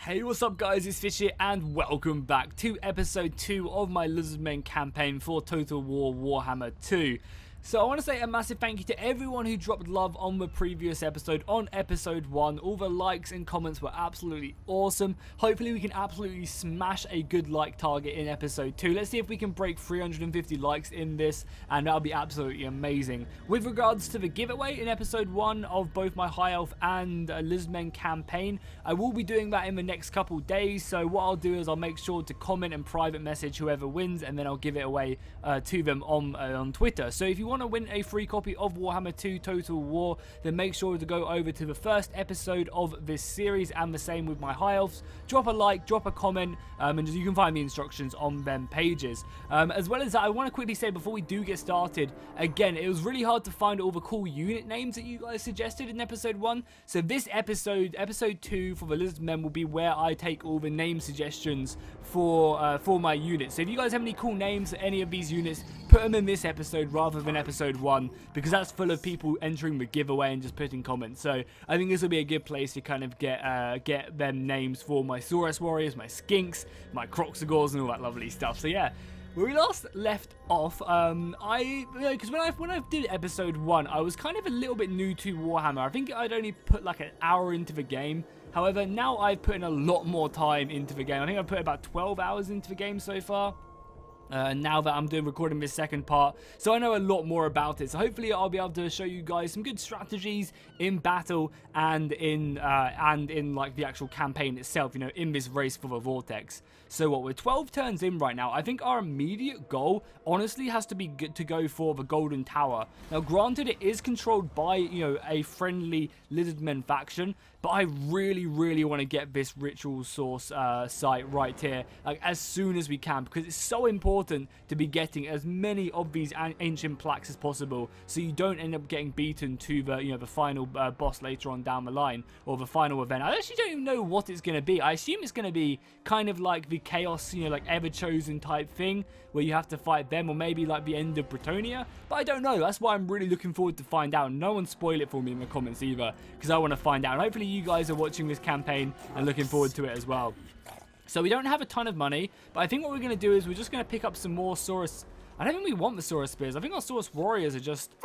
Hey, what's up guys, it's Fish here and welcome back to episode 2 of my Lizardmen campaign for Total War Warhammer 2. So I want to say a massive thank you to everyone who dropped love on the previous episode, on episode 1. All the likes and comments were absolutely awesome. Hopefully we can absolutely smash a good like target in episode 2. Let's see if we can break 350 likes in this, and that'll be absolutely amazing. With regards to the giveaway in episode 1 of both my High Elf and Lizardmen campaign, I will be doing that in the next couple days. So what I'll do is I'll make sure to comment and private message whoever wins, and then I'll give it away to them on Twitter. So if you want to win a free copy of Warhammer 2 Total War, then make sure to go over to the first episode of this series, and the same with my High Elves. Drop a like, drop a comment, and you can find the instructions on them pages. As well as that, I want to quickly say before we do get started, again, it was really hard to find all the cool unit names that you guys suggested in episode 1. So this episode 2 for the Lizardmen, will be where I take all the name suggestions for my units. So if you guys have any cool names for any of these units, put them in this episode rather than episode 1, because that's full of people entering the giveaway and just putting comments. So I think this will be a good place to kind of get them names for my Saurus warriors, my skinks, my Krox Gars, and all that lovely stuff. So yeah, where we last left off, because when I did episode 1, I was kind of a little bit new to Warhammer. I think I'd only put like an hour into the game. However, now I've put in a lot more time into the game. I think I've put about 12 hours into the game so far. Now that I'm recording this second part, so I know a lot more about it. So hopefully I'll be able to show you guys some good strategies in battle and in like the actual campaign itself, you know, in this race for the Vortex. So what, we're 12 turns in right now. I think our immediate goal honestly has to be to go for the Golden Tower. Now granted, it is controlled by, you know, a friendly Lizardmen faction, but I really want to get this ritual source site right here, like as soon as we can, because it's so important to be getting as many of these ancient plaques as possible, so you don't end up getting beaten to the, you know, the final boss later on down the line, or the final event. I actually don't even know what it's going to be. I assume it's going to be kind of like the Chaos, you know, like Ever Chosen type thing, where you have to fight them, or maybe like the end of Bretonia, but I don't know. That's why I'm really looking forward to find out. No one spoil it for me in the comments either, because I want to find out. And hopefully you guys are watching this campaign and looking forward to it as well. So we don't have a ton of money, but I think what we're going to do is we're just going to pick up some more Saurus. I don't think we want the Saurus spears. I think our Saurus warriors are just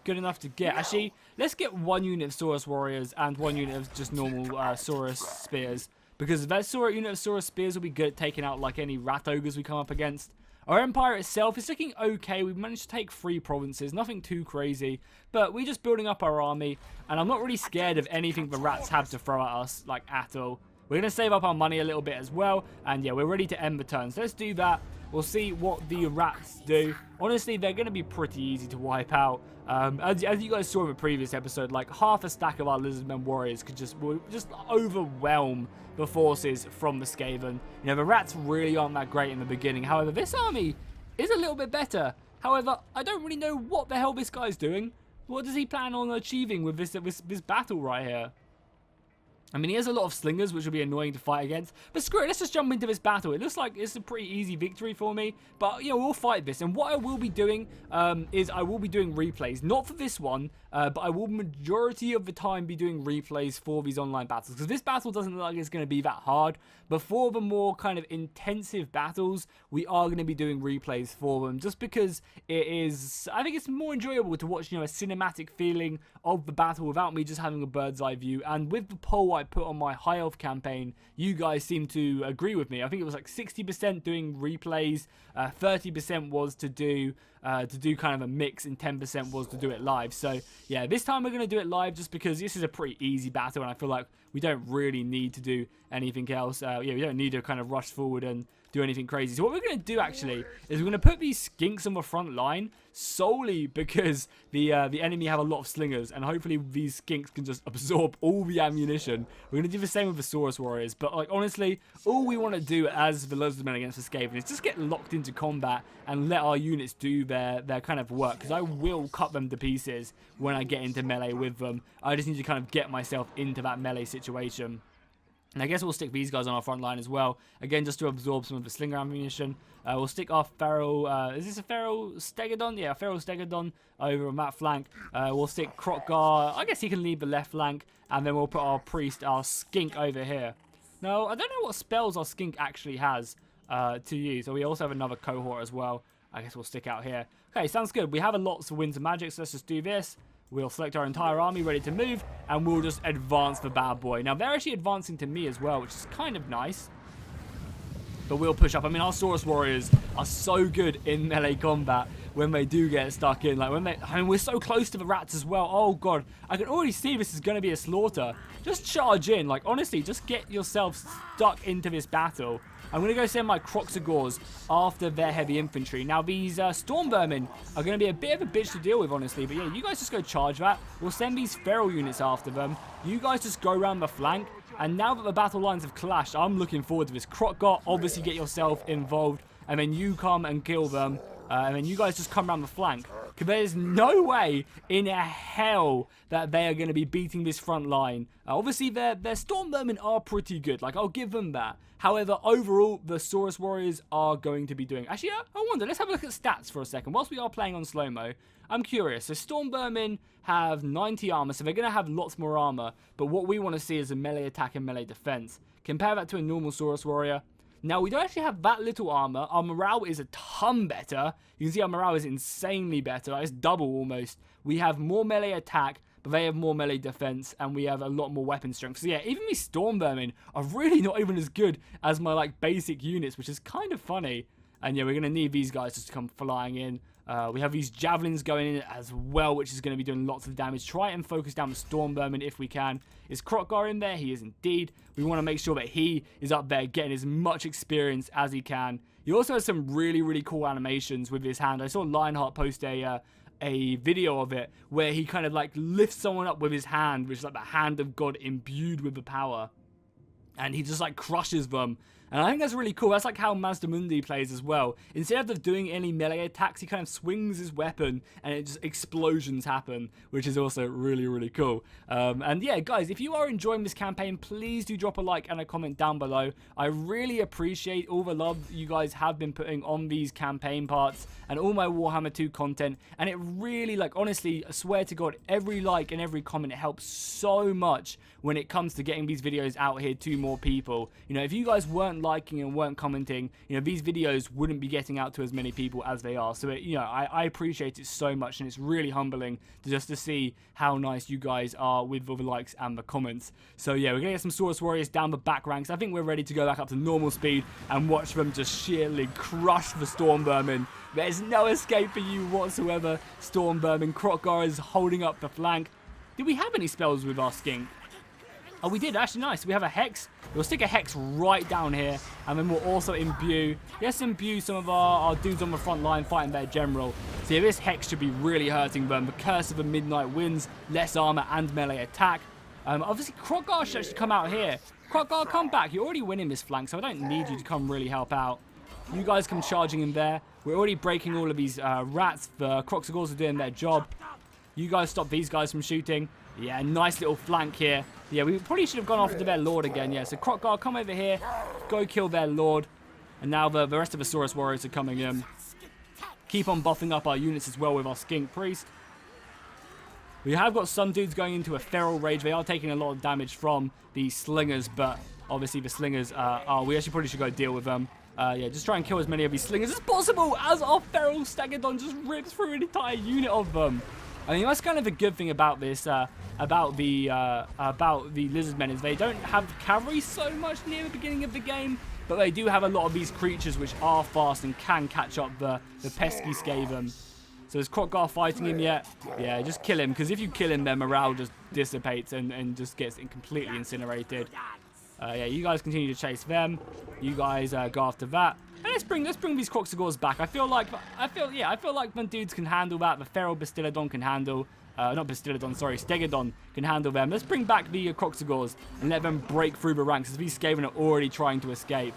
good enough to get. Actually, let's get one unit of Saurus warriors and one unit of just normal Saurus spears, because that unit of Saurus spears will be good at taking out like any rat ogres we come up against. Our empire itself is looking okay. We've managed to take 3 provinces, nothing too crazy, but we're just building up our army, and I'm not really scared of anything the rats have to throw at us, like, at all. We're going to save up our money a little bit as well, and yeah, we're ready to end the turn. So let's do that. We'll see what the rats do. Honestly, they're going to be pretty easy to wipe out. As you guys saw in the previous episode, like half a stack of our Lizardmen warriors could just overwhelm the forces from the Skaven. You know, the rats really aren't that great in the beginning. However, this army is a little bit better. However, I don't really know what the hell this guy's doing. What does he plan on achieving with this battle right here? I mean, he has a lot of slingers, which will be annoying to fight against. But screw it, let's just jump into this battle. It looks like it's a pretty easy victory for me. But, you know, we'll fight this. And what I will be doing is I will be doing replays. Not for this one, but I will majority of the time be doing replays for these online battles. Because this battle doesn't look like it's going to be that hard. But for the more kind of intensive battles, we are going to be doing replays for them. Just because it is, I think it's more enjoyable to watch, you know, a cinematic feeling of the battle without me just having a bird's eye view. And with the poll I put on my High Elf campaign, you guys seem to agree with me. I think it was like 60% doing replays, 30% was to do kind of a mix, and 10% was to do it live. So yeah, this time we're going to do it live just because this is a pretty easy battle, and I feel like we don't really need to do anything else. Yeah, we don't need to kind of rush forward and do anything crazy. So what we're going to do actually is we're going to put these skinks on the front line solely because the enemy have a lot of slingers, and hopefully these skinks can just absorb all the ammunition. We're going to do the same with the Saurus warriors, but like honestly, all we want to do as the Lizardmen against the Skaven is just get locked into combat and let our units do their kind of work, because I will cut them to pieces when I get into melee with them. I just need to kind of get myself into that melee situation. And I guess we'll stick these guys on our front line as well. Again, just to absorb some of the slinger ammunition. We'll stick our Feral... is this a Feral Stegodon? Yeah, a Feral Stegodon over on that flank. We'll stick Krox Gar. I guess he can leave the left flank. And then we'll put our Priest, our Skink over here. No, I don't know what spells our skink actually has to use. So we also have another cohort as well. I guess we'll stick out here. Okay, sounds good. We have lots of winds of magic, so let's just do this. We'll select our entire army ready to move, and we'll just advance the bad boy. Now, they're actually advancing to me as well, which is kind of nice. But we'll push up. I mean, our Saurus warriors are so good in melee combat when they do get stuck in. Like, I mean, we're so close to the rats as well. Oh, God. I can already see this is going to be a slaughter. Just charge in. Like, honestly, just get yourself stuck into this battle. I'm going to go send my Krox Gars after their heavy infantry. Now, these storm vermin are going to be a bit of a bitch to deal with, honestly. But yeah, you guys just go charge that. We'll send these feral units after them. You guys just go around the flank. And now that the battle lines have clashed, I'm looking forward to this. Krox Gar, obviously get yourself involved. And then you come and kill them. And then you guys just come around the flank. Because there's no way in hell that they are going to be beating this front line. Obviously, their storm vermin are pretty good. Like, I'll give them that. However, overall, the Saurus warriors are going to be doing... Actually, I wonder. Let's have a look at stats for a second. Whilst we are playing on slow-mo, I'm curious. So, storm vermin have 90 armor, so they're going to have lots more armor. But what we want to see is a melee attack and melee defense. Compare that to a normal Saurus warrior. Now, we don't actually have that little armor. Our morale is a ton better. You can see our morale is insanely better. It's double almost. We have more melee attack, but they have more melee defense, and we have a lot more weapon strength. So yeah, even these storm vermin are really not even as good as my like basic units, which is kind of funny. And yeah, we're going to need these guys just to come flying in. We have these javelins going in as well, which is going to be doing lots of damage. Try and focus down the storm vermin if we can. Is Krox Gar in there? He is indeed. We want to make sure that he is up there getting as much experience as he can. He also has some really, really cool animations with his hand. I saw Lionheart post a video of it where he kind of like lifts someone up with his hand, which is like the hand of God imbued with the power. And he just like crushes them. And I think that's really cool. That's like how Mazdamundi plays as well. Instead of doing any melee attacks, he kind of swings his weapon and it just explosions happen, which is also really, really cool. And yeah, guys, if you are enjoying this campaign, please do drop a like and a comment down below. I really appreciate all the love you guys have been putting on these campaign parts and all my Warhammer 2 content. And it really, like, honestly, I swear to God, every like and every comment helps so much when it comes to getting these videos out here to more people. You know, if you guys weren't liking and weren't commenting, you know, these videos wouldn't be getting out to as many people as they are. So, you know, I appreciate it so much, and it's really humbling to see how nice you guys are with all the likes and the comments. So, yeah, we're going to get some Saurus warriors down the back ranks. I think we're ready to go back up to normal speed and watch them just sheerly crush the storm vermin. There's no escape for you whatsoever, storm vermin. Krox Gar is holding up the flank. Did we have any spells with our skink? Oh, we did. Actually, nice. We have a hex. We'll stick a hex right down here, and then we'll also imbue. Let's imbue some of our dudes on the front line fighting their general. So yeah, this hex should be really hurting them. The Curse of the Midnight Winds, less armor and melee attack. Obviously, Krox Gar should actually come out here. Krox Gar, come back. You're already winning this flank, so I don't need you to come really help out. You guys come charging in there. We're already breaking all of these rats. The Krox Gars are doing their job. You guys stop these guys from shooting. Yeah, nice little flank here. Yeah, we probably should have gone after their lord again. Yeah, so Krox Gar, come over here. Go kill their lord. And now the rest of the Saurus warriors are coming in. Keep on buffing up our units as well with our skink priest. We have got some dudes going into a feral rage. They are taking a lot of damage from the slingers, but obviously the slingers we actually probably should go deal with them. Yeah, just try and kill as many of these slingers as possible as our feral Stegodon just rips through an entire unit of them. I mean, that's kind of a good thing about this, about the Lizardmen, is they don't have cavalry so much near the beginning of the game, but they do have a lot of these creatures which are fast and can catch up the pesky Skaven. So is Krox Gar fighting him yet? Yeah, just kill him, because if you kill him, their morale just dissipates and just gets completely incinerated. Yeah, you guys continue to chase them. You guys go after that. And let's bring these Krox Gars back. I feel like my dudes can handle that. The feral Bastillodon can handle, not Bastillodon, sorry, Stegodon can handle them. Let's bring back the Krox Gars and let them break through the ranks, as these Skaven are already trying to escape.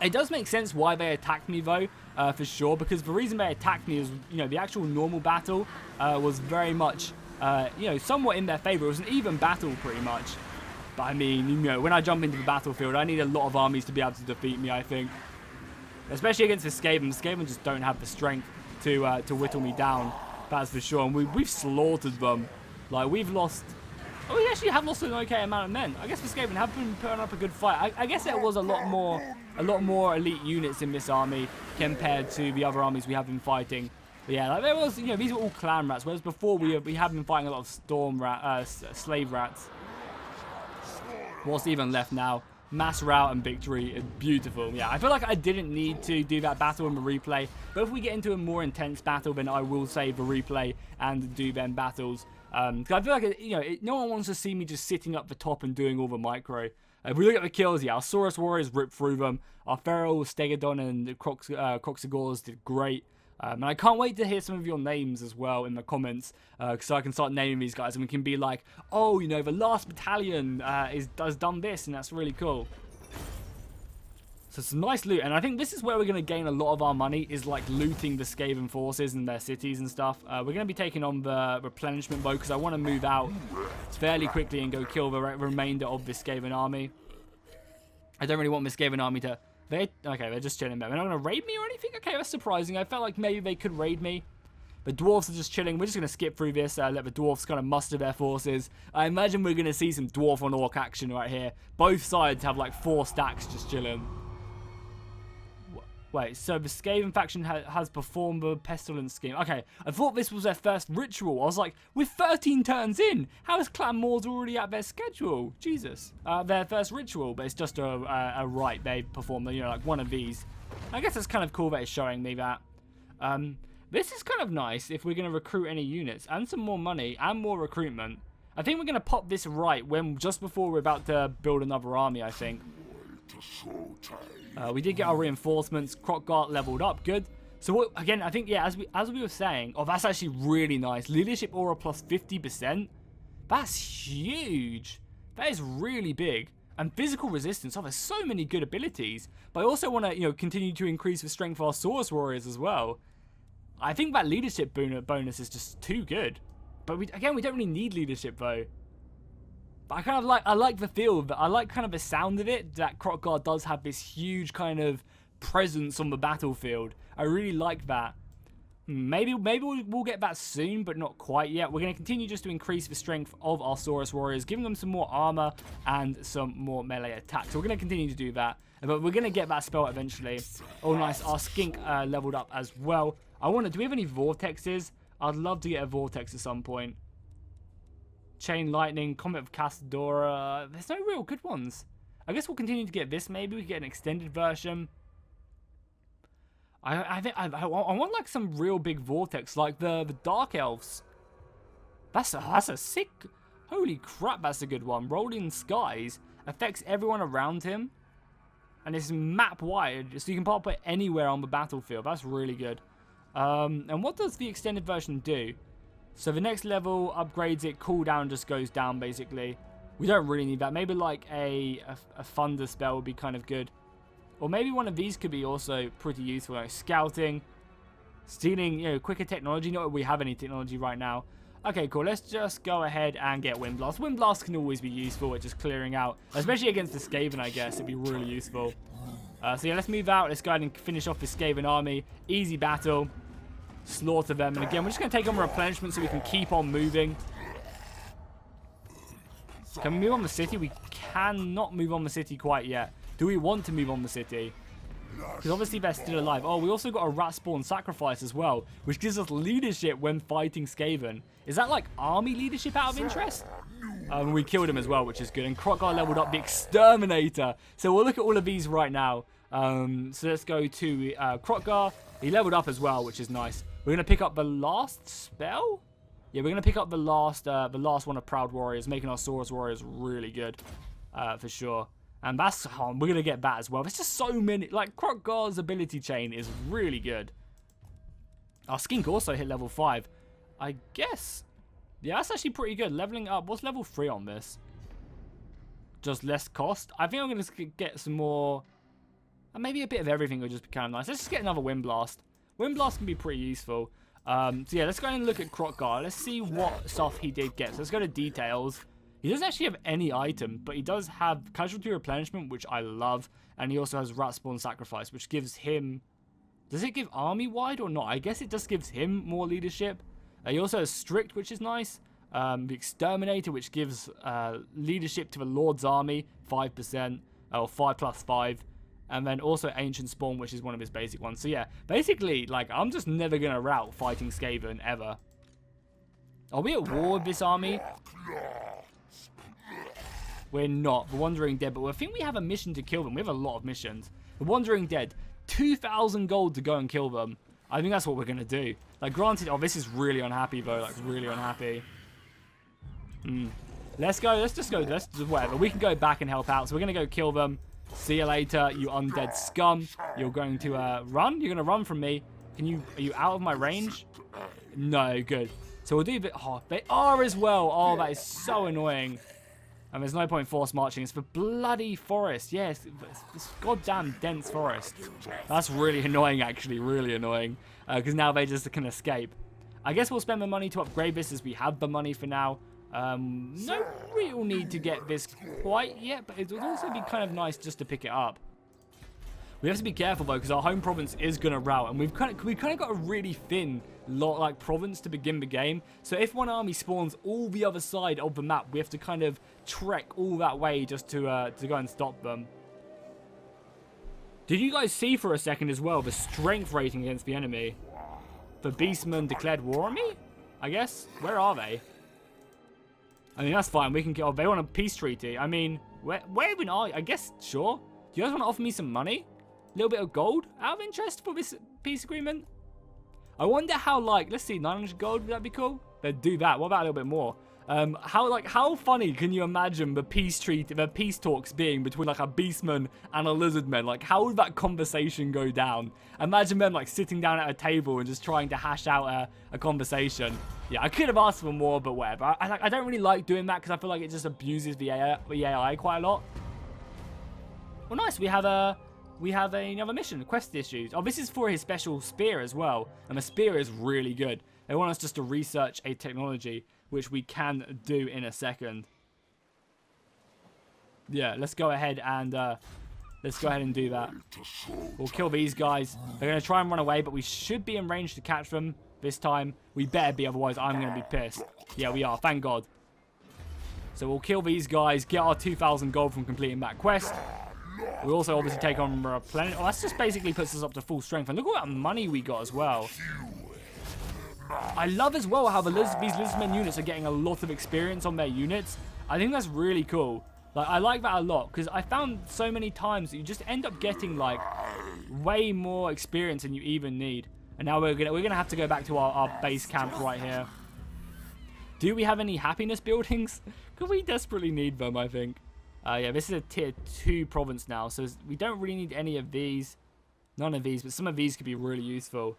It does make sense why they attacked me though, for sure, because the reason they attacked me is, you know, the actual normal battle was very much, you know, somewhat in their favor. It was an even battle pretty much. But I mean, you know, when I jump into the battlefield, I need a lot of armies to be able to defeat me, I think. Especially against the Skaven. The Skaven just don't have the strength to whittle me down, that's for sure. And we've slaughtered them. Like, we've lost Oh, we actually have lost an okay amount of men. I guess the Skaven have been putting up a good fight. I guess there was a lot more elite units in this army compared to the other armies we have been fighting. But yeah, like there was, you know, these were all clan rats, whereas before we have been fighting a lot of slave rats. What's even left now? Mass rout and victory. Beautiful. Yeah, I feel like I didn't need to do that battle in the replay, but if we get into a more intense battle, then I will save the replay and do them battles. Because I feel like, you know, no one wants to see me just sitting up the top and doing all the micro. If we look at the kills, yeah, our Saurus Warriors ripped through them. Our Feral, Stegodon, and Krox Gars did great. And I can't wait to hear some of your names as well in the comments, so I can start naming these guys and we can be like, oh, you know, the last battalion has done this, and that's really cool. So some nice loot, and I think this is where we're going to gain a lot of our money, is like looting the Skaven forces and their cities and stuff. We're going to be taking on the replenishment boat because I want to move out fairly quickly and go kill the remainder of this Skaven army. I don't really want this Skaven army to... Okay, they're just chilling there. They're not going to raid me or anything? Okay, that's surprising. I felt like maybe they could raid me. The dwarves are just chilling. We're just going to skip through this, let the dwarves kind of muster their forces. I imagine we're going to see some dwarf on orc action right here. Both sides have like 4 stacks just chilling. Wait, so the Skaven faction has performed the pestilence scheme. Okay, I thought this was their first ritual. I was like, we're 13 turns in. How is Clan Moors already at their schedule? Jesus. Their first ritual, but it's just a rite they perform, you know, like one of these. I guess it's kind of cool that it's showing me that. This is kind of nice if we're going to recruit any units and some more money and more recruitment. I think we're going to pop this right just before we're about to build another army, I think. We did get our reinforcements. Krox Gar leveled up. Good. So what, again, I think, yeah, as we were saying, oh, that's actually really nice. Leadership aura plus 50%. That's huge. That is really big. And physical resistance. Oh, there's so many good abilities. But I also want to, you know, continue to increase the strength of our Saurus Warriors as well. I think that leadership bonus is just too good. But we don't really need leadership though. But I like the feel of it. I like kind of the sound of it, that Krox Gar does have this huge kind of presence on the battlefield. I really like that. Maybe we'll get that soon, but not quite yet. We're going to continue just to increase the strength of our Saurus Warriors, giving them some more armor and some more melee attack. So we're going to continue to do that. But we're going to get that spell eventually. Oh, nice. Our Skink leveled up as well. Do we have any Vortexes? I'd love to get a Vortex at some point. Chain Lightning, Comet of Castadora. There's no real good ones. I guess we'll continue to get this. Maybe we can get an extended version. I want like some real big Vortex, like the Dark Elves. That's a sick. Holy crap, that's a good one. Rolling Skies affects everyone around him, and it's map wide, so you can pop it anywhere on the battlefield. That's really good. And what does the extended version do? So the next level upgrades it, cooldown just goes down basically. We don't really need that. Maybe like a thunder spell would be kind of good. Or maybe one of these could be also pretty useful, like scouting, stealing, you know, quicker technology. Not that we have any technology right now. Okay, cool. Let's just go ahead and get Wind Blast. Wind Blast can always be useful at just clearing out, especially against the Skaven, I guess. It'd be really useful. So yeah, let's move out. Let's go ahead and finish off this Skaven army. Easy battle. Slaughter them, and again we're just going to take on replenishment so we can keep on moving. Can we move on the city? We cannot move on the city quite yet. Do we want to move on the city? Because obviously they're still alive. Oh, we also got a rat spawn sacrifice as well, which gives us leadership when fighting Skaven. Is that like army leadership out of interest? We killed him as well, which is good. And Krox Gar leveled up the Exterminator. So we'll look at all of these right now. So let's go to Krox Gar. He leveled up as well, which is nice. We're going to pick up the last spell? Yeah, we're going to pick up the last one of Proud Warriors, making our Saurus Warriors really good, for sure. And that's, we're going to get that as well. There's just so many, like, Krox Gar's ability chain is really good. Our Skink also hit level 5. I guess, yeah, that's actually pretty good. Leveling up, what's level 3 on this? Just less cost? I think I'm going to get some more, and maybe a bit of everything would just be kind of nice. Let's just get another Wind Blast. Wind Blast can be pretty useful. So yeah, let's go ahead and look at Krox Gar. Let's see what stuff he did get. So let's go to details. He doesn't actually have any item, but he does have casualty replenishment, which I love. And he also has rat spawn sacrifice, which gives him... Does it give army wide or not? I guess it just gives him more leadership. He also has strict, which is nice. The Exterminator, which gives leadership to the Lord's Army, 5%, or 5+5. And then also Ancient Spawn, which is one of his basic ones. So yeah, basically, like, I'm just never going to route fighting Skaven, ever. Are we at war with this army? We're not. The Wandering Dead, but I think we have a mission to kill them. We have a lot of missions. The Wandering Dead, 2,000 gold to go and kill them. I think that's what we're going to do. Like, granted, oh, this is really unhappy, though. Like, really unhappy. Let's go. Let's just go. Let's do whatever. We can go back and help out. So we're going to go kill them. See you later, you undead scum. You're going to run? You're going to run from me. Are you out of my range? No, good. So we'll do a bit. Oh, they are as well. Oh, that is so annoying. And there's no point force marching. It's the bloody forest. Yes, it's this goddamn dense forest. That's really annoying, actually. Really annoying. Because now they just can escape. I guess we'll spend the money to upgrade this as we have the money for now. No real need to get this quite yet, but it would also be kind of nice just to pick it up. We have to be careful though, because our home province is going to rout, and we've kind of got a really thin province to begin the game. So if one army spawns all the other side of the map, we have to kind of trek all that way just to go and stop them. Did you guys see for a second as well the strength rating against the enemy? The Beastmen declared war on me? I guess. Where are they? I mean, that's fine. We can get. Oh, they want a peace treaty. I mean, where even are you? I guess, sure. Do you guys want to offer me some money? A little bit of gold out of interest for this peace agreement? I wonder how, like, let's see, 900 gold, would that be cool? They'd do that. What about a little bit more? How funny can you imagine the peace talks being between, like, a beastman and a lizardman? Like, how would that conversation go down? Imagine them, like, sitting down at a table and just trying to hash out a conversation. Yeah, I could have asked for more, but whatever. I don't really like doing that because I feel like it just abuses the AI quite a lot. Well, nice. We have another mission, quest issues. Oh, this is for his special spear as well. And the spear is really good. They want us just to research a technology, which we can do in a second. Yeah, let's go ahead and do that. We'll kill these guys. They're going to try and run away, but we should be in range to catch them this time. We better be, otherwise I'm going to be pissed. Yeah, we are. Thank God. So we'll kill these guys, get our 2,000 gold from completing that quest. We also obviously take on Replenish. Oh, that just basically puts us up to full strength. And look at that money we got as well. I love as well how these Lizardmen units are getting a lot of experience on their units. I think that's really cool. Like, I like that a lot because I found so many times that you just end up getting like way more experience than you even need. And now we're gonna have to go back to our base camp right here. Do we have any happiness buildings? Because we desperately need them, I think. Yeah, this is a tier 2 province now, so we don't really need any of these. None of these, but some of these could be really useful.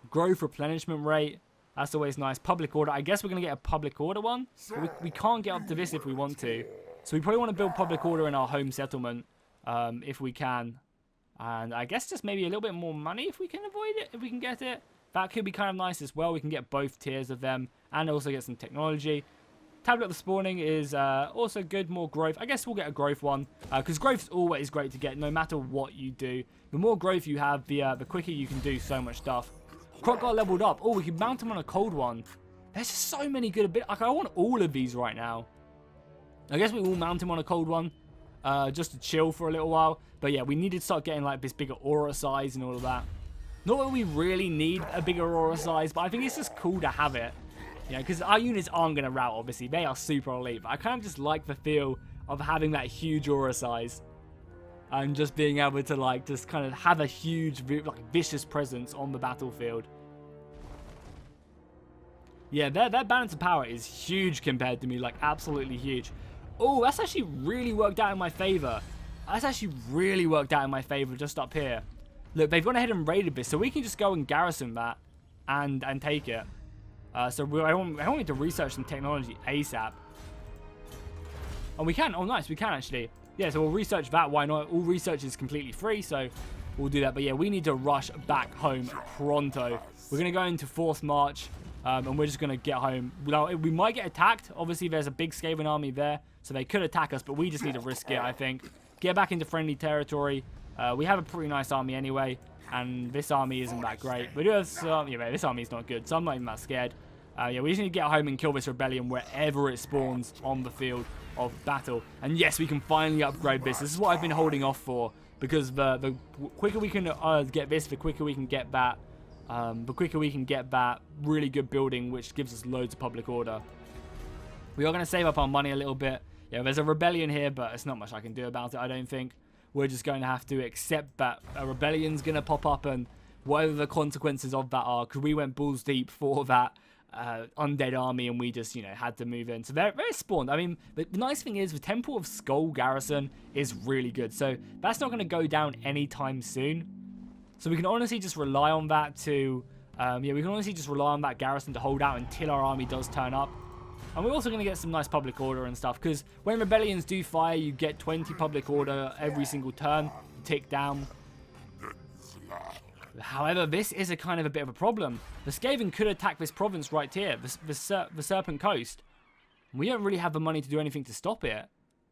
Growth replenishment rate. That's always nice. Public order. I guess we're going to get a public order one. But we can't get up to this if we want to. So we probably want to build public order in our home settlement if we can. And I guess just maybe a little bit more money if we can avoid it, if we can get it. That could be kind of nice as well. We can get both tiers of them and also get some technology. Tablet of spawning is also good, more growth. I guess we'll get a growth one because growth's always great to get no matter what you do. The more growth you have, the quicker you can do so much stuff. Krox Gar leveled up. Oh, we can mount him on a cold one. There's just so many good abilities. Like, I want all of these right now. I guess we will mount him on a cold one just to chill for a little while. But yeah, we need to start getting like this bigger aura size and all of that. Not that we really need a bigger aura size, but I think it's just cool to have it. You know, because our units aren't going to rout, obviously. They are super elite. But I kind of just like the feel of having that huge aura size. And just being able to, like, just kind of have a huge, like, vicious presence on the battlefield. Yeah, their balance of power is huge compared to me. Like, absolutely huge. Oh, that's actually really worked out in my favor. That's actually really worked out in my favor just up here. Look, they've gone ahead and raided this. So we can just go and garrison that and take it. So I want me to research some technology ASAP. Oh, we can. Oh, nice. We can actually. Yeah, so we'll research that. Why not? All research is completely free, so we'll do that. But yeah, we need to rush back home pronto. We're going to go into forced march, and we're just going to get home. Now, we might get attacked. Obviously, there's a big Skaven army there, so they could attack us, but we just need to risk it, I think. Get back into friendly territory. We have a pretty nice army anyway, and this army isn't that great. We do have some, yeah, this army is not good, so I'm not even that scared. Yeah, we just need to get home and kill this rebellion wherever it spawns on the field of battle. And yes, we can finally upgrade this. This is what I've been holding off for, because the quicker we can get this, the quicker we can get that. The quicker we can get that really good building, which gives us loads of public order. We are going to save up our money a little bit. Yeah, there's a rebellion here, but it's not much I can do about it, I don't think. We're just going to have to accept that a rebellion's going to pop up, and whatever the consequences of that are, because we went balls deep for that undead army, and we just, you know, had to move in. So they're spawned. I mean, the nice thing is the Temple of Skull garrison is really good, so that's not going to go down anytime soon. So we can honestly just rely on that to, yeah, we can honestly just rely on that garrison to hold out until our army does turn up. And we're also going to get some nice public order and stuff, because when rebellions do fire, you get 20 public order every single turn, tick down. However, this is a kind of a bit of a problem. The Skaven could attack this province right here, the Serpent Coast. We don't really have the money to do anything to stop it.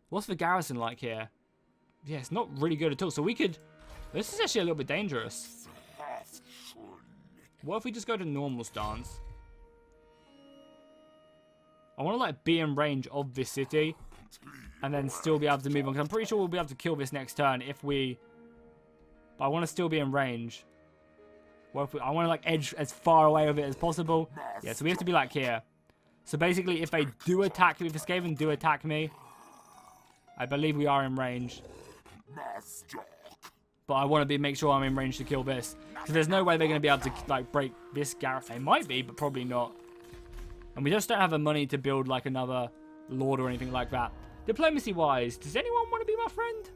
What's the garrison like here? Yeah, it's not really good at all. So we could... This is actually a little bit dangerous. What if we just go to normal stance? I want to like be in range of this city and then still be able to move on. Because I'm pretty sure we'll be able to kill this next turn if we... But I want to still be in range. What if I want to like edge as far away of it as possible. Yeah, so we have to be like here. So basically, if they do attack me, if the Skaven do attack me, I believe we are in range. But I want to make sure I'm in range to kill this. Because there's no way they're going to be able to like break this garrison. They might be, but probably not. And we just don't have the money to build like another lord or anything like that. Diplomacy-wise, does anyone want to be my friend?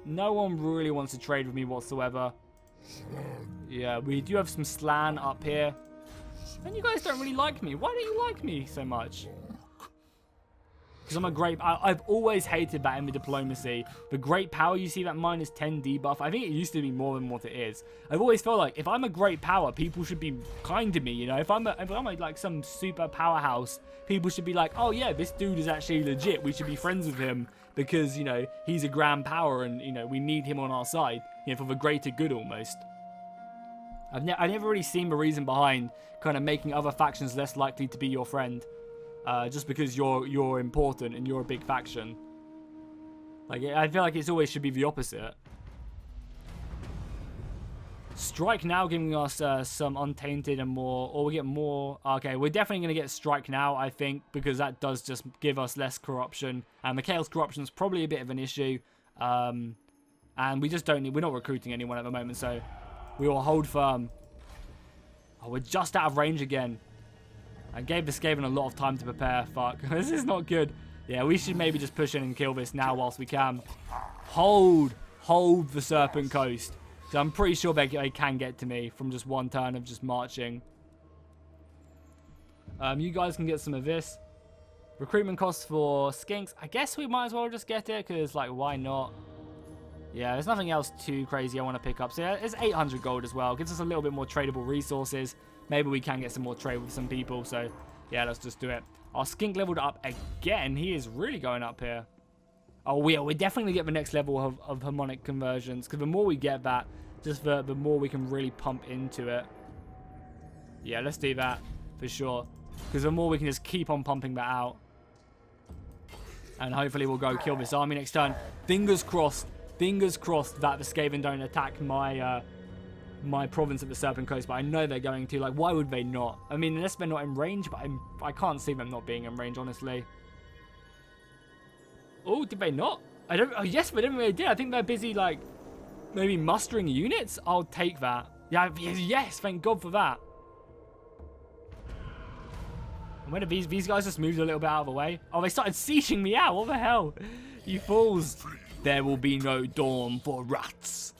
No one really wants to trade with me whatsoever. Yeah, we do have some slan up here. And you guys don't really like me. Why don't you like me so much? Because I'm a great... I've always hated that in the diplomacy. The great power, you see that minus 10 debuff. I think it used to be more than what it is. I've always felt like if I'm a great power, people should be kind to me, you know? If I'm like some super powerhouse, people should be like, oh yeah, this dude is actually legit. We should be friends with him because, you know, he's a grand power and, you know, we need him on our side, you know, for the greater good almost. I've never really seen the reason behind kind of making other factions less likely to be your friend. Just because you're important and you're a big faction. Like, I feel like it always should be the opposite. Strike now giving us some untainted and more, or we get more. Okay, we're definitely going to get strike now, I think, because that does just give us less corruption. And the chaos corruption is probably a bit of an issue. And we just don't need, we're not recruiting anyone at the moment, so we will hold firm. Oh, we're just out of range again. I gave the Skaven a lot of time to prepare. Fuck. This is not good. Yeah, we should maybe just push in and kill this now whilst we can. Hold the Serpent Coast. So I'm pretty sure they can get to me from just one turn of just marching. You guys can get some of this. Recruitment costs for skinks. I guess we might as well just get it, because, like, why not? Yeah, there's nothing else too crazy I want to pick up. So yeah, it's 800 gold as well. Gives us a little bit more tradable resources. Maybe we can get some more trade with some people. So yeah, let's just do it. Our skink leveled up again. He is really going up here. Oh, we're definitely get the next level of harmonic conversions. Because the more we get that, just the more we can really pump into it. Yeah, let's do that for sure. Because the more we can just keep on pumping that out. And hopefully we'll go kill this army next turn. Fingers crossed that the Skaven don't attack my my province at the Serpent Coast, but I know they're going to. Like, why would they not? I mean, unless they're not in range, but I can't see them not being in range, honestly. Oh, did they not? I don't... Oh, yes, they didn't really did. I think they're busy, like, maybe mustering units. I'll take that. Yeah, yes, thank God for that. And when have these guys just moved a little bit out of the way? Oh, they started sieging me out. What the hell? You fools. There will be no dawn for rats.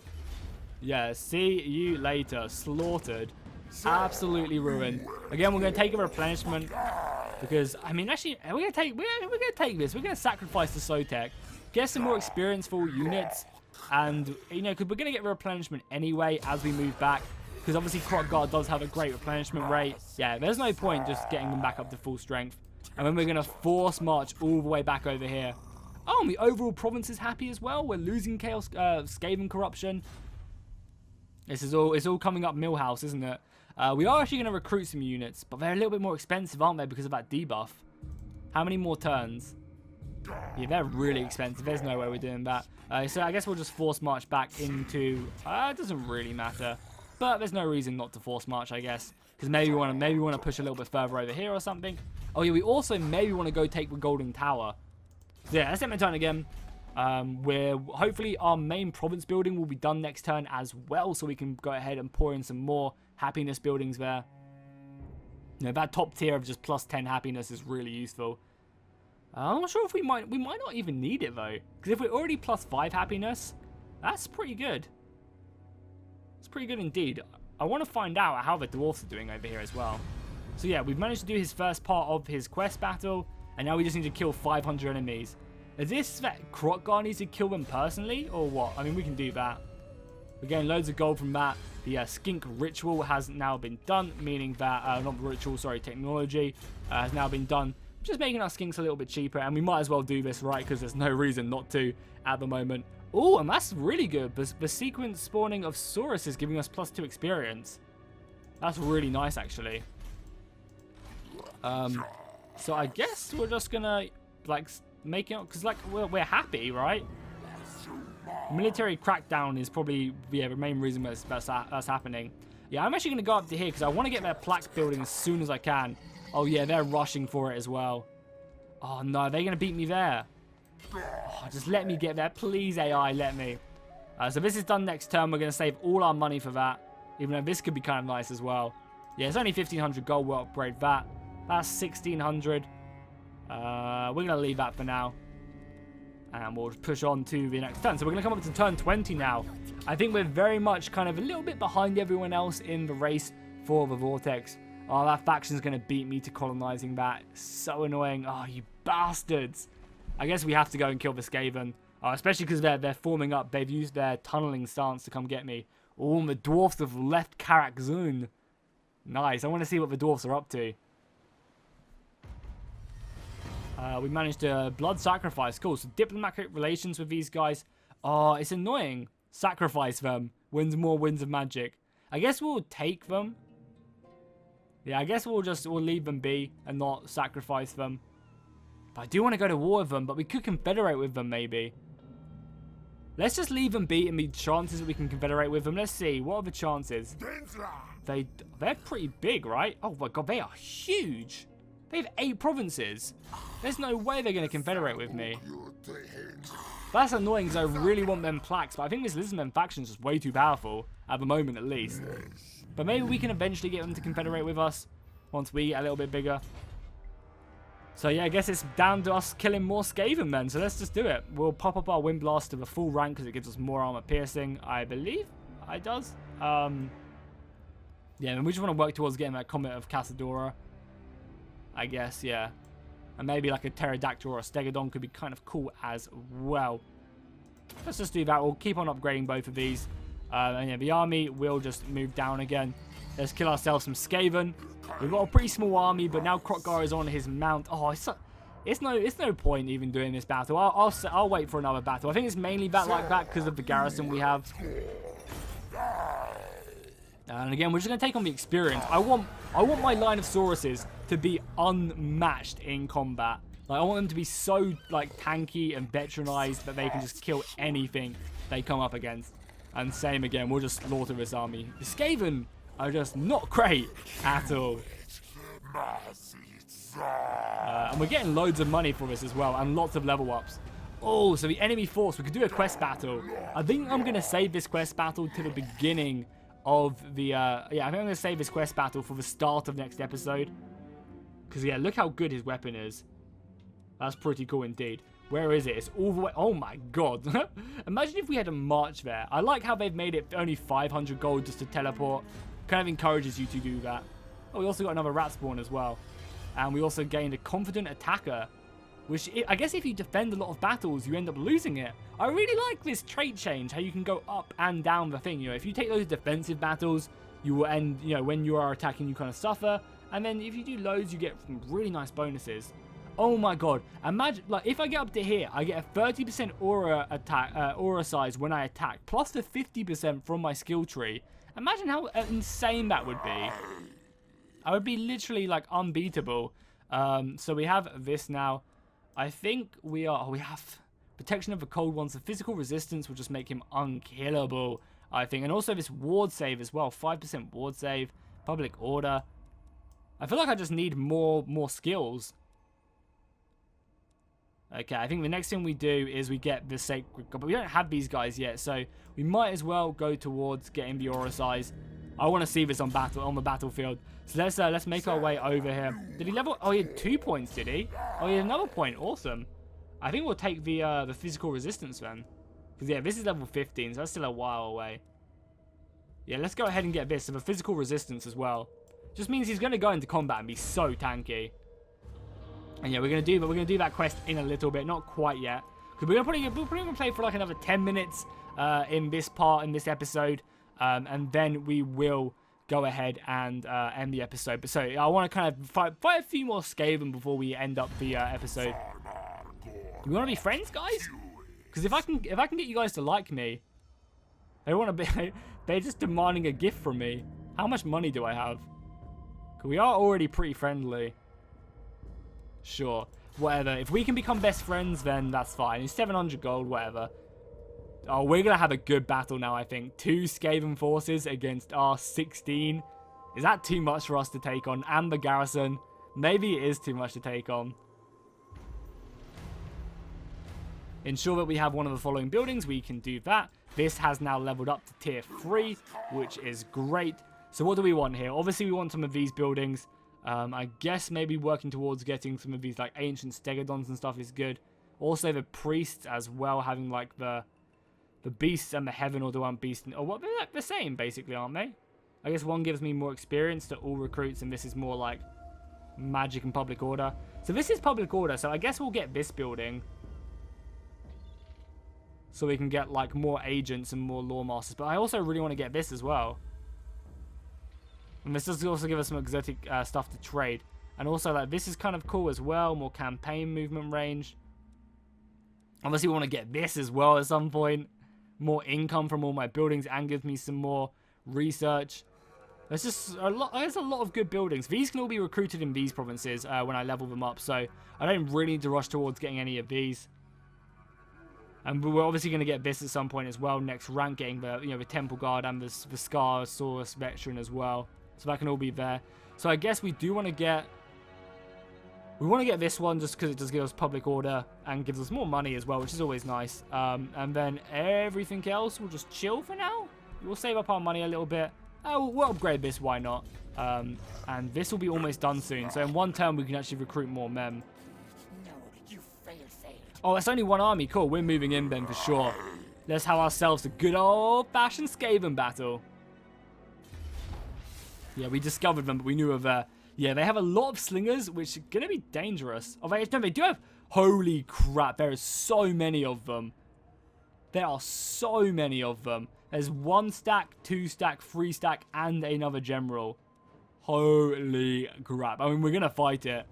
Yeah, see you later. Slaughtered. Absolutely ruined. Again, we're going to take a replenishment. Because, I mean, actually, we're going to take this. We're going to sacrifice the Sotek. Get some more experienceful units. And, you know, because we're going to get replenishment anyway as we move back. Because obviously Krox Gar does have a great replenishment rate. Yeah, there's no point just getting them back up to full strength. And then we're going to force march all the way back over here. Oh, and the overall province is happy as well. We're losing chaos, Skaven corruption. This is all. It's all coming up Millhouse, isn't it? We are actually going to recruit some units, but they're a little bit more expensive, aren't they, because of that debuff? How many more turns? Yeah, they're really expensive. There's no way we're doing that. So I guess we'll just force march back into... it doesn't really matter. But there's no reason not to force march, I guess. Because maybe we want to push a little bit further over here or something. Oh yeah, we also maybe want to go take the Golden Tower. So yeah, that's it my turn again. Where hopefully our main province building will be done next turn as well. So we can go ahead and pour in some more happiness buildings there. You know, that top tier of just plus 10 happiness is really useful. I'm not sure if we might not even need it though. Because if we're already plus 5 happiness, that's pretty good. It's pretty good indeed. I want to find out how the dwarfs are doing over here as well. So yeah, we've managed to do his first part of his quest battle. And now we just need to kill 500 enemies. Is this that Krox Gar needs to kill them personally or what? I mean, we can do that. We're getting loads of gold from that. The skink ritual has now been done. Meaning that, not ritual, sorry, technology has now been done. Just making our skinks a little bit cheaper, and we might as well do this, right? Because there's no reason not to at the moment. Oh, and that's really good. The sequence spawning of Saurus is giving us plus 2 experience. That's really nice, actually. So I guess we're just gonna like make it, because like we're happy, right? Military crackdown is probably the main reason that's happening. Yeah, I'm actually gonna go up to here because I want to get their plaque building as soon as I can. Oh yeah, they're rushing for it as well. Oh no, they're going to beat me there. Oh, just let me get there. Please, AI, let me. So this is done next turn. We're going to save all our money for that. Even though this could be kind of nice as well. Yeah, it's only 1,500 gold. We'll upgrade that. That's 1,600. We're going to leave that for now. And we'll push on to the next turn. So we're going to come up to turn 20 now. I think we're very much kind of a little bit behind everyone else in the race for the Vortex. Oh, that faction's going to beat me to colonizing that. So annoying. Oh, you bastards. I guess we have to go and kill the Skaven. Especially because they're forming up. They've used their tunneling stance to come get me. Oh, and the dwarfs have left Karak Zun. Nice. I want to see what the dwarfs are up to. We managed to blood sacrifice. Cool. So diplomatic relations with these guys. Oh, it's annoying. Sacrifice them. Wins more winds of magic. I guess we'll take them. Yeah, I guess we'll leave them be and not sacrifice them. But I do want to go to war with them, but we could confederate with them maybe. Let's just leave them be and the chances that we can confederate with them. Let's see, what are the chances? They're pretty big, right? Oh my god, they are huge. They have 8 provinces. There's no way they're going to confederate with me. That's annoying because I really want them plaques, but I think this Lizardmen faction is just way too powerful, at the moment at least. But maybe we can eventually get them to confederate with us once we get a little bit bigger. So yeah, I guess it's down to us killing more Skaven then. So let's just do it. We'll pop up our Wind Blast to the full rank because it gives us more armor piercing, I believe. It does. Yeah, and we just want to work towards getting that Comet of Casadora. I guess, yeah. And maybe like a Pterodactyl or a Stegodon could be kind of cool as well. Let's just do that. We'll keep on upgrading both of these. And yeah, the army will just move down again. Let's kill ourselves some Skaven. We've got a pretty small army, but now Krox Gar is on his mount. Oh, it's no point even doing this battle. I'll wait for another battle. I think it's mainly like that because of the garrison we have. And again, we're just going to take on the experience. I want my line of Sauruses to be unmatched in combat. Like, I want them to be so like tanky and veteranized that they can just kill anything they come up against. And same again, we'll just slaughter this army. The Skaven are just not great at all. And we're getting loads of money for this as well, and lots of level ups. Oh, so the enemy force, we could do a quest battle. I think I'm going to save this quest battle to the beginning of the, yeah, I think I'm going to save this quest battle for the start of next episode. Because, yeah, look how good his weapon is. That's pretty cool indeed. Where is it? It's all the way... Oh my god. Imagine if we had a march there. I like how they've made it only 500 gold just to teleport. Kind of encourages you to do that. Oh, we also got another rat spawn as well. And we also gained a confident attacker. Which, I guess if you defend a lot of battles, you end up losing it. I really like this trait change. How you can go up and down the thing. You know, if you take those defensive battles, you will end... You know, when you are attacking, you kind of suffer. And then if you do loads, you get some really nice bonuses. Oh my god, imagine, like, if I get up to here, I get a 30% aura attack, aura size when I attack, plus the 50% from my skill tree, Imagine how insane that would be. I would be literally like unbeatable. So we have this now. I think we have protection of the cold ones. The physical resistance will just make him unkillable, I think. And also this ward save as well. 5% ward save. Public order. I feel like I just need more skills. Okay, I think the next thing we do is we get the sacred god, but we don't have these guys yet, so we might as well go towards getting the aura size. I want to see this on the battlefield. So let's make our way over here. Did he level? Oh, he had 2 points, did he? Oh, he had another point. Awesome. I think we'll take the physical resistance then, because yeah, this is level 15, so that's still a while away. Yeah, let's go ahead and get this. So the physical resistance as well. Just means he's going to go into combat and be so tanky. And yeah, we're gonna do that quest in a little bit, not quite yet, because we're probably gonna play for like another 10 minutes in this episode, and then we will go ahead and end the episode. But so I want to kind of fight a few more Skaven before we end up the episode. You want to be friends, guys? Because if I can get you guys to like me, they want to be. They're just demanding a gift from me. How much money do I have? Because we are already pretty friendly. Sure, whatever. If we can become best friends, then that's fine. It's 700 gold, whatever. Oh, we're going to have a good battle now, I think. 2 Skaven forces against our 16. Is that too much for us to take on? And the garrison. Maybe it is too much to take on. Ensure that we have one of the following buildings. We can do that. This has now leveled up to tier 3, which is great. So what do we want here? Obviously, we want some of these buildings. I guess maybe working towards getting some of these like ancient stegodons and stuff is good. Also the priests as well, having like the beasts and the heaven or the one beast. Or what, they're like the same basically, aren't they? I guess one gives me more experience to all recruits, and this is more like magic and public order. So this is public order, so I guess we'll get this building. So we can get like more agents and more law masters. But I also really want to get this as well. And this does also give us some exotic stuff to trade. And also, like, this is kind of cool as well. More campaign movement range. Obviously, we want to get this as well at some point. More income from all my buildings and gives me some more research. There's just a lot. There's a lot of good buildings. These can all be recruited in these provinces when I level them up. So I don't really need to rush towards getting any of these. And we're obviously going to get this at some point as well. Next rank, getting the Temple Guard and the Scar Saurus Veteran as well. So that can all be there. So I guess we do want to get... We want to get this one just because it does give us public order and gives us more money as well, which is always nice. And then everything else, we'll just chill for now. We'll save up our money a little bit. We'll upgrade this, why not? And this will be almost done soon. So in one turn, we can actually recruit more men. No, you failed. Oh, that's only one army. Cool, we're moving in then for sure. Let's have ourselves a good old-fashioned Skaven battle. Yeah, we discovered them, but we knew of... yeah, they have a lot of slingers, which are going to be dangerous. Oh, no, they do have... Holy crap, there are so many of them. There are so many of them. There's 1 stack, 2 stack, 3 stack, and another general. Holy crap. I mean, we're going to fight it,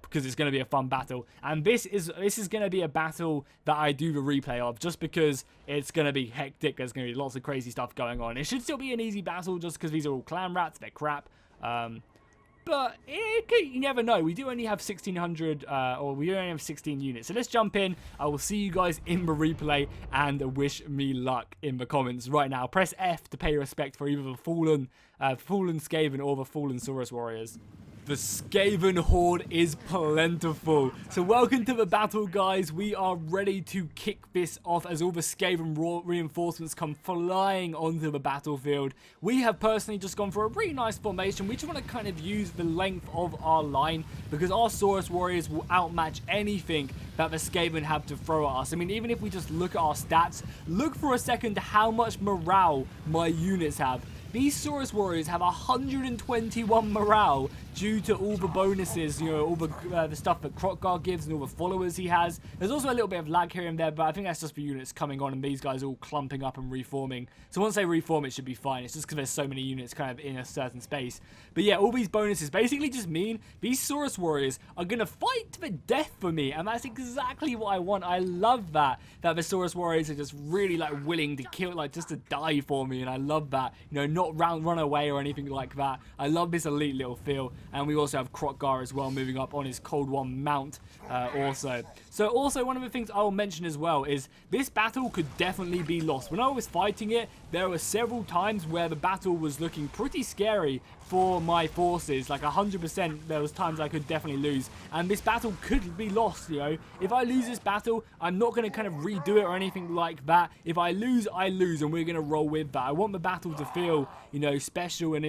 because it's going to be a fun battle. And this is going to be a battle that I do the replay of, just because it's going to be hectic. There's going to be lots of crazy stuff going on. It should still be an easy battle, just because these are all clan rats. They're crap. But you never know. We do only have 1,600, or we only have 16 units. So let's jump in. I will see you guys in the replay, and wish me luck in the comments right now. Press F to pay respect for either the fallen Skaven or the fallen Saurus warriors. The Skaven horde is plentiful. So welcome to the battle, guys. We are ready to kick this off as all the Skaven reinforcements come flying onto the battlefield. We have personally just gone for a really nice formation. We just want to kind of use the length of our line, because our Saurus warriors will outmatch anything that the Skaven have to throw at us. I mean, even if we just look at our stats, look for a second how much morale my units have. These Saurus warriors have 121 morale due to all the bonuses, you know, all the stuff that Krox Gar gives and all the followers he has. There's also a little bit of lag here and there, but I think that's just the units coming on and these guys all clumping up and reforming. So once they reform, it should be fine. It's just because there's so many units kind of in a certain space. But yeah, all these bonuses basically just mean these Saurus warriors are going to fight to the death for me, and that's exactly what I want. I love that the Saurus warriors are just really like willing to kill, like just to die for me, and I love that. You know, not run away or anything like that. I love this elite little feel. And we also have Krox Gar as well moving up on his Cold One mount also. So also one of the things I will mention as well is this battle could definitely be lost. When I was fighting it, there were several times where the battle was looking pretty scary for my forces. Like 100% there was times I could definitely lose. And this battle could be lost, you know. If I lose this battle, I'm not going to kind of redo it or anything like that. If I lose, I lose, and we're going to roll with that. I want the battle to feel, you know, special, and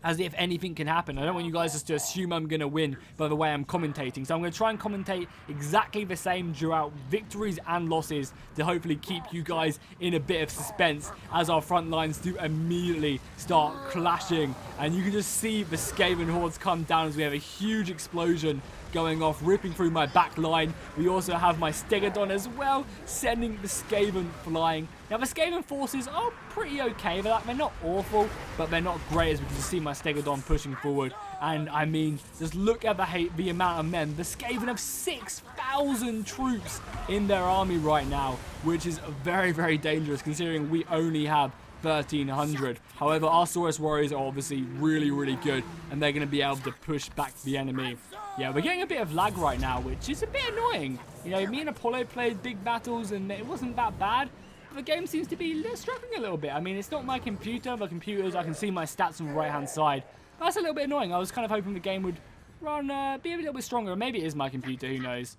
as if anything can happen. I don't want you guys just to assume I'm going to win by the way I'm commentating. So I'm going to try and commentate exactly the same throughout victories and losses to hopefully keep you guys in a bit of suspense as our front lines do immediately start clashing. And you can just see the Skaven hordes come down as we have a huge explosion going off, ripping through my back line. We also have my Stegodon as well, sending the Skaven flying. Now, the Skaven forces are pretty okay. They're not awful, but they're not great, as we can see my Stegodon pushing forward. And, I mean, just look at the amount of men. The Skaven have 6,000 troops in their army right now, which is very, very dangerous, considering we only have 1,300. However, our Saurus warriors are obviously really, really good, and they're going to be able to push back the enemy. Yeah, we're getting a bit of lag right now, which is a bit annoying. You know, me and Apollo played big battles, and it wasn't that bad. But the game seems to be struggling a little bit. I mean, it's not my computer. The computer's, I can see my stats on the right-hand side. That's a little bit annoying. I was kind of hoping the game would run, be a little bit stronger. Maybe it is my computer, who knows.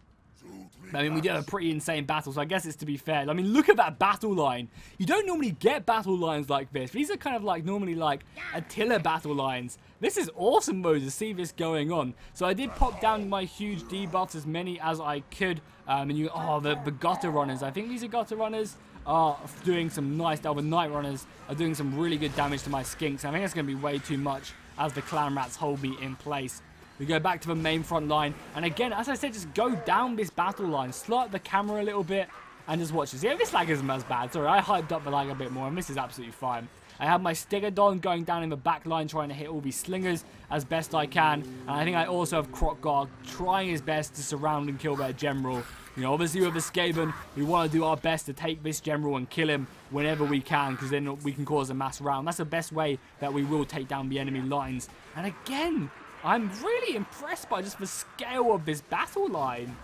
I mean, we did a pretty insane battle, so I guess it's to be fair. I mean, look at that battle line. You don't normally get battle lines like this. These are kind of like normally like Attila battle lines. This is awesome, though, to see this going on. So I did pop down my huge debuffs, as many as I could. And the gutter runners. I think these are gutter runners are doing some nice. The night runners are doing some really good damage to my skinks. I think it's going to be way too much as the clan rats hold me in place. We go back to the main front line, and again, as I said, just go down this battle line, slot the camera a little bit, and just watch this. Yeah, this lag isn't as bad. Sorry, I hyped up the lag a bit more, and this is absolutely fine. I have my Stegodon going down in the back line, trying to hit all these slingers as best I can, and I think I also have Krox Gar trying his best to surround and kill their general. You know, obviously with the Skaven, we want to do our best to take this general and kill him whenever we can, because then we can cause a mass round. That's the best way that we will take down the enemy lines. And again, I'm really impressed by just the scale of this battle line.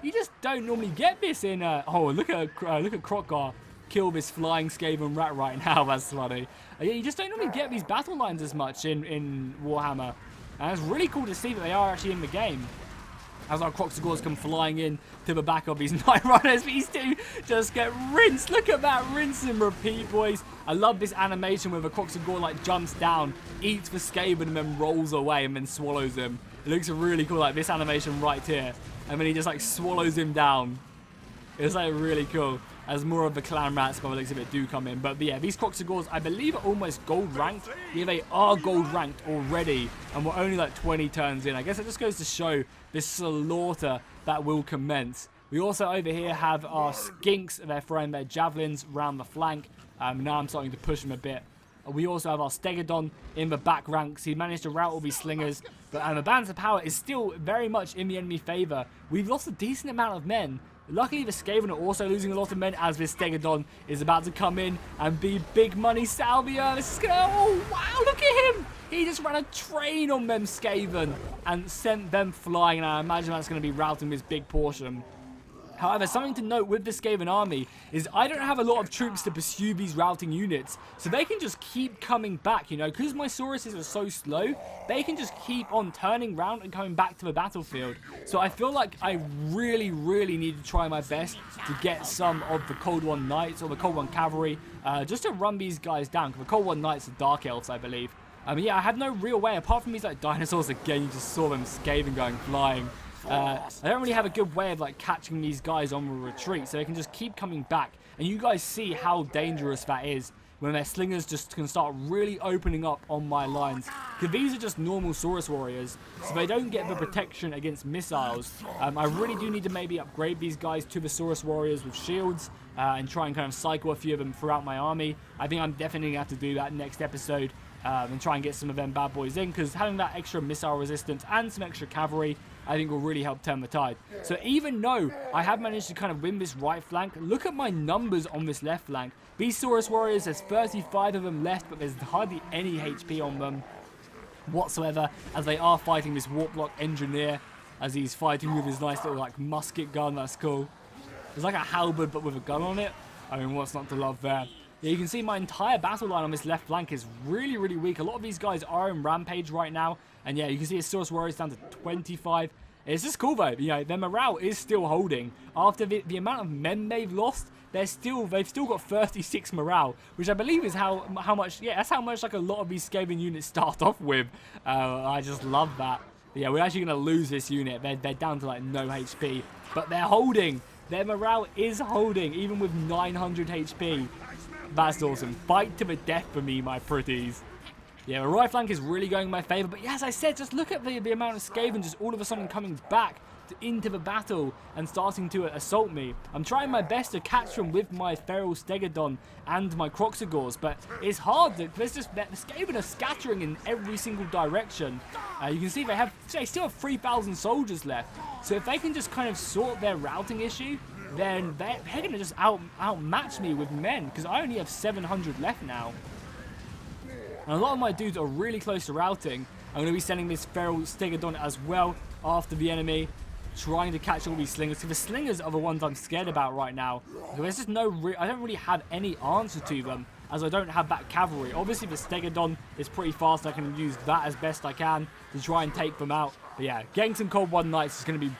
You just don't normally get this in oh, look at Krox Gar kill this flying Skaven rat right now. That's funny. You just don't normally get these battle lines as much in Warhammer. And it's really cool to see that they are actually in the game. As our Krox Gars come flying in to the back of these Night Runners, these two just get rinsed. Look at that, rinse and repeat, boys. I love this animation where the Krox Gar like jumps down, eats the Skaven, and then rolls away and then swallows him. It looks really cool, like this animation right here. And then he just like swallows him down. It's like really cool. As more of the clan rats, by the looks of it, do come in. But yeah, these Krox Gars, I believe, are almost gold ranked. Yeah, they are gold ranked already, and we're only like 20 turns in. I guess it just goes to show this slaughter that will commence. We also over here have our skinks. They're throwing their javelins around the flank. Now I'm starting to push them a bit. We also have our Stegodon in the back ranks. He managed to rout all these slingers, but the balance of power is still very much in the enemy favor. We've lost a decent amount of men. Luckily, the Skaven are also losing a lot of men as this Stegodon is about to come in and be big money salvia. This is gonna, oh wow, look at him! He just ran a train on them Skaven and sent them flying, and I imagine that's going to be routing this big portion. However, something to note with the Skaven army is I don't have a lot of troops to pursue these routing units, so they can just keep coming back, you know, because my Sauruses are so slow, they can just keep on turning round and coming back to the battlefield. So I feel like I really, really need to try my best to get some of the Cold One Knights or the Cold One Cavalry, just to run these guys down, because the Cold One Knights are Dark Elves, I believe. Yeah, I have no real way, apart from these like dinosaurs again, you just saw them Skaven going flying. I don't really have a good way of like catching these guys on the retreat, so they can just keep coming back. And you guys see how dangerous that is. when their slingers just can start really opening up on my lines. Because these are just normal Saurus warriors, so they don't get the protection against missiles. I really do need to maybe upgrade these guys to the Saurus warriors with shields, and try and kind of cycle a few of them throughout my army. I think I'm definitely going to have to do that next episode, and try and get some of them bad boys in, because having that extra missile resistance and some extra cavalry, I think will really help turn the tide. So even though I have managed to kind of win this right flank, look at my numbers on this left flank. These Saurus warriors, there's 35 of them left, but there's hardly any HP on them whatsoever, as they are fighting this warp block engineer, as he's fighting with his nice little like musket gun. That's cool. It's like a halberd but with a gun on it. I mean, what's not to love there? Yeah, you can see my entire battle line on this left flank is really, really weak. A lot of these guys are in rampage right now. And yeah, you can see his Saurus warriors down to 25. It's just cool though, you know, their morale is still holding. After the amount of men they've lost, they've still got 36 morale, which I believe is how much, yeah, that's how much like a lot of these Skaven units start off with. I just love that. But yeah, we're actually going to lose this unit. They're down to like no HP, but they're holding. Their morale is holding, even with 900 HP. That's awesome. Fight to the death for me, my pretties. Yeah, the right flank is really going in my favour. But yeah, as I said, just look at the amount of Skaven just all of a sudden coming back into the battle and starting to assault me. I'm trying my best to catch them with my Feral Stegodon and my Krox Gars, but it's hard. The Skaven are scattering in every single direction. You can see they still have 3,000 soldiers left. So if they can just kind of sort their routing issue, then they're going to just outmatch me with men, because I only have 700 left now. And a lot of my dudes are really close to routing. I'm going to be sending this Feral Stegodon as well after the enemy, trying to catch all these slingers. So the slingers are the ones I'm scared about right now. There's just I don't really have any answer to them, as I don't have that cavalry. Obviously the Stegodon is pretty fast. I can use that as best I can to try and take them out. But yeah, getting some Cold Blood Knights is going to be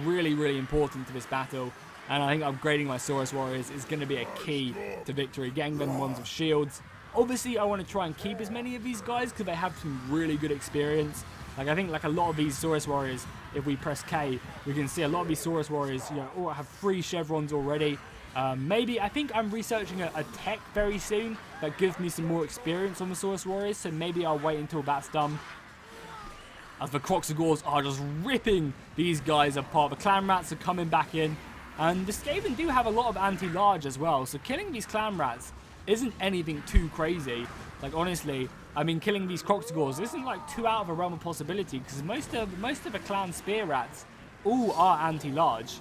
really, really important to this battle. And I think upgrading my Saurus warriors is going to be a key to victory. Getting them ones with shields. Obviously, I want to try and keep as many of these guys because they have some really good experience. Like, I think like a lot of these Saurus warriors, if we press K, we can see a lot of these Saurus warriors, you know, all have 3 chevrons already. Maybe, I think I'm researching a tech very soon that gives me some more experience on the Saurus warriors, so maybe I'll wait until that's done. As the Krox Gars are just ripping these guys apart. The clan rats are coming back in. And the Skaven do have a lot of anti-large as well, so killing these clan rats isn't anything too crazy. Like, honestly, I mean, killing these Krox Gars isn't like too out of a realm of possibility, because most of the clan spear rats all are anti-large,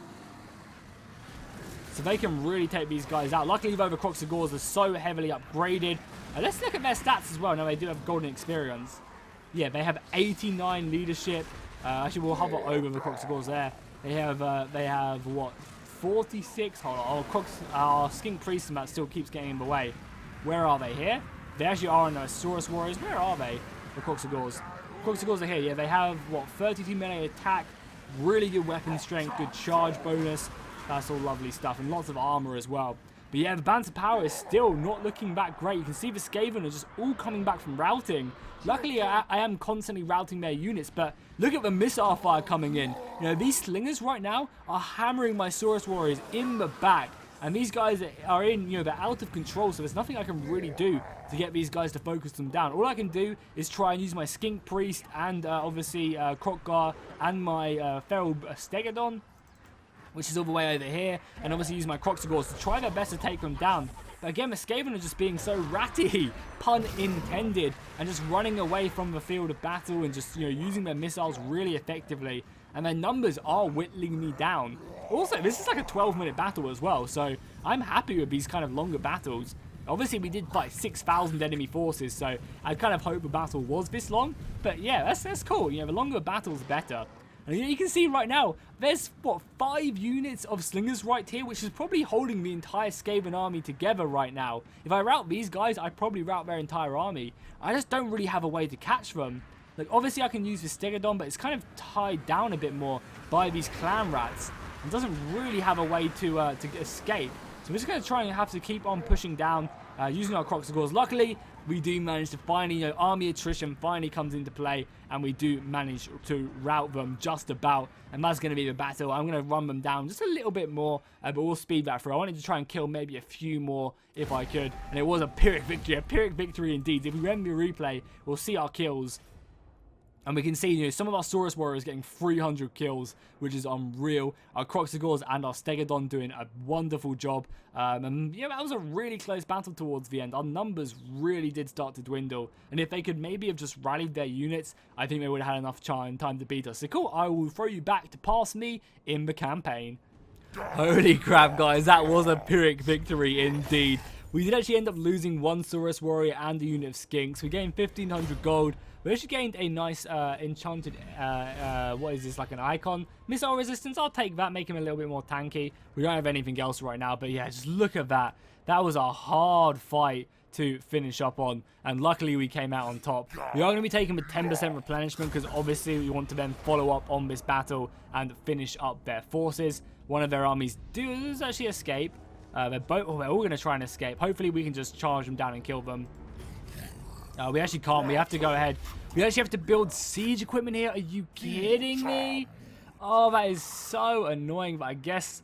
so they can really take these guys out. Luckily though, the Krox Gars are so heavily upgraded. Let's look at their stats as well. Now they do have golden experience. Yeah, they have 89 leadership. Actually, we'll hover over the Krox Gars there. They have what? 46. Hold on. Our skink priest that still keeps getting in the way. Where are they? Here? They actually are in the Saurus warriors. Where are they? The Krox Gars. Krox Gars are here. Yeah, they have what? 32 melee attack. Really good weapon strength. Good charge bonus. That's all lovely stuff, and lots of armor as well. But yeah, the balance of power is still not looking that great. You can see the Skaven are just all coming back from routing. Luckily, I am constantly routing their units, but look at the missile fire coming in. You know, these slingers right now are hammering my Saurus warriors in the back. And these guys are in, you know, they're out of control, so there's nothing I can really do to get these guys to focus them down. All I can do is try and use my skink priest and obviously Krox Gar and my Feral Stegodon, which is all the way over here, and obviously use my Krox Gars to try their best to take them down. But again, the Skaven are just being so ratty, pun intended, and just running away from the field of battle and just, you know, using their missiles really effectively. And their numbers are whittling me down. Also, this is like a 12-minute battle as well, so I'm happy with these kind of longer battles. Obviously, we did fight 6,000 enemy forces, so I kind of hope the battle was this long. But yeah, that's cool. You know, the longer the battle's better. And you can see right now, there's, what, 5 units of slingers right here, which is probably holding the entire Skaven army together right now. If I rout these guys, I'd probably rout their entire army. I just don't really have a way to catch them. Like, obviously I can use the Stegodon, but it's kind of tied down a bit more by these clan rats. It doesn't really have a way to escape. So we're just going to try and have to keep on pushing down using our Krox Gars. Luckily, we do manage to finally, army attrition finally comes into play, and we do manage to rout them just about. And that's going to be the battle. I'm going to run them down just a little bit more, but we'll speed that through. I wanted to try and kill maybe a few more if I could, and it was a Pyrrhic victory indeed. If we run the replay, we'll see our kills. And we can see, some of our Saurus warriors getting 300 kills, which is unreal. Our Krox Gars and our Stegodon doing a wonderful job. And that was a really close battle towards the end. Our numbers really did start to dwindle. And if they could maybe have just rallied their units, I think they would have had enough time to beat us. So cool, I will throw you back to pass me in the campaign. Holy crap, guys, that was a Pyrrhic victory indeed. We did actually end up losing one Saurus warrior and a unit of skinks. We gained 1,500 gold. We actually gained a nice enchanted, what is this, like an icon? Missile resistance, I'll take that, make him a little bit more tanky. We don't have anything else right now, but yeah, just look at that. That was a hard fight to finish up on, and luckily we came out on top. We are going to be taking the 10% replenishment, because obviously we want to then follow up on this battle and finish up their forces. One of their armies does actually escape. They're all going to try and escape. Hopefully we can just charge them down and kill them. We actually can't. We have to go ahead. We actually have to build siege equipment here. Are you kidding me? Oh, that is so annoying. But I guess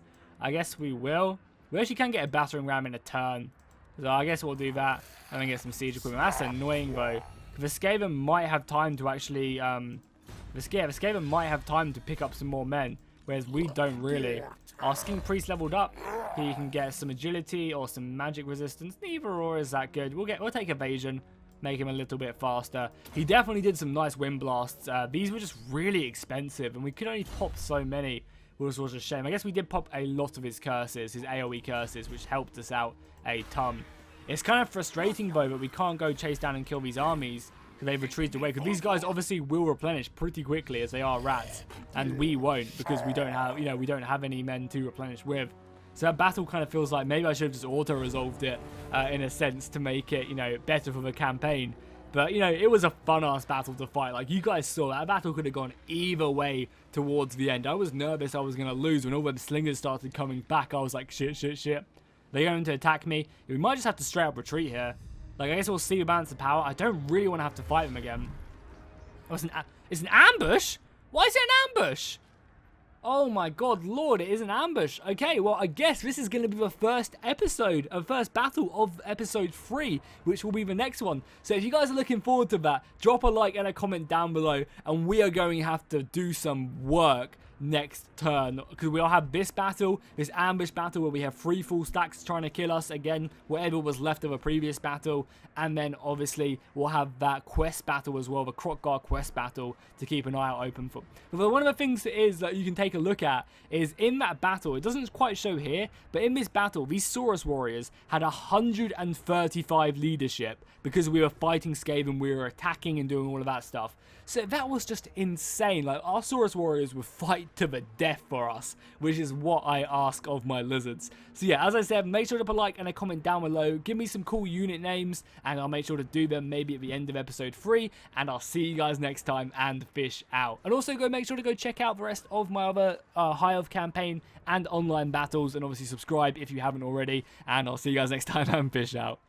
we will. We actually can get a battering ram in a turn. So I guess we'll do that and then get some siege equipment. That's annoying though. The Skaven might have time to actually the Skaven might have time to pick up some more men, whereas we don't really. Our Skin Priest leveled up. He can get some agility or some magic resistance. Neither or is that good. We'll take evasion. Make him a little bit faster. He definitely did some nice wind blasts. These were just really expensive, and we could only pop so many, which was a shame. I guess we did pop a lot of his curses, his AoE curses, which helped us out a ton. It's kind of frustrating, though, that we can't go chase down and kill these armies, because they've retreated away. Because these guys obviously will replenish pretty quickly, as they are rats, and we won't, because we don't have, we don't have any men to replenish with. So that battle kind of feels like maybe I should have just auto-resolved it in a sense to make it, better for the campaign. But, it was a fun-ass battle to fight. Like, you guys saw that battle could have gone either way towards the end. I was nervous I was going to lose when all the slingers started coming back. I was like, shit. They're going to attack me. We might just have to straight up retreat here. Like, I guess we'll see the balance of power. I don't really want to have to fight them again. Oh, it's an ambush? Why is it an ambush? Oh my god, lord, it is an ambush. Okay, well, I guess this is going to be the first battle of episode 3, which will be the next one. So if you guys are looking forward to that, drop a like and a comment down below, and we are going to have to do some work next turn, because we'll have this battle, this ambush battle where we have 3 full stacks trying to kill us again, whatever was left of a previous battle, and then obviously we'll have that quest battle as well, the Krox Gar quest battle, to keep an eye out open for. But one of the things that you can take a look at is in that battle, it doesn't quite show here, but in this battle these Saurus warriors had 135 leadership, because we were fighting Skaven, we were attacking and doing all of that stuff. So that was just insane. Like, our Saurus warriors would fight to the death for us, which is what I ask of my lizards. So yeah, as I said, make sure to put a like and a comment down below. Give me some cool unit names, and I'll make sure to do them maybe at the end of episode 3. And I'll see you guys next time, and fish out. And also make sure to go check out the rest of my other High Elf campaign and online battles, and obviously subscribe if you haven't already. And I'll see you guys next time, and fish out.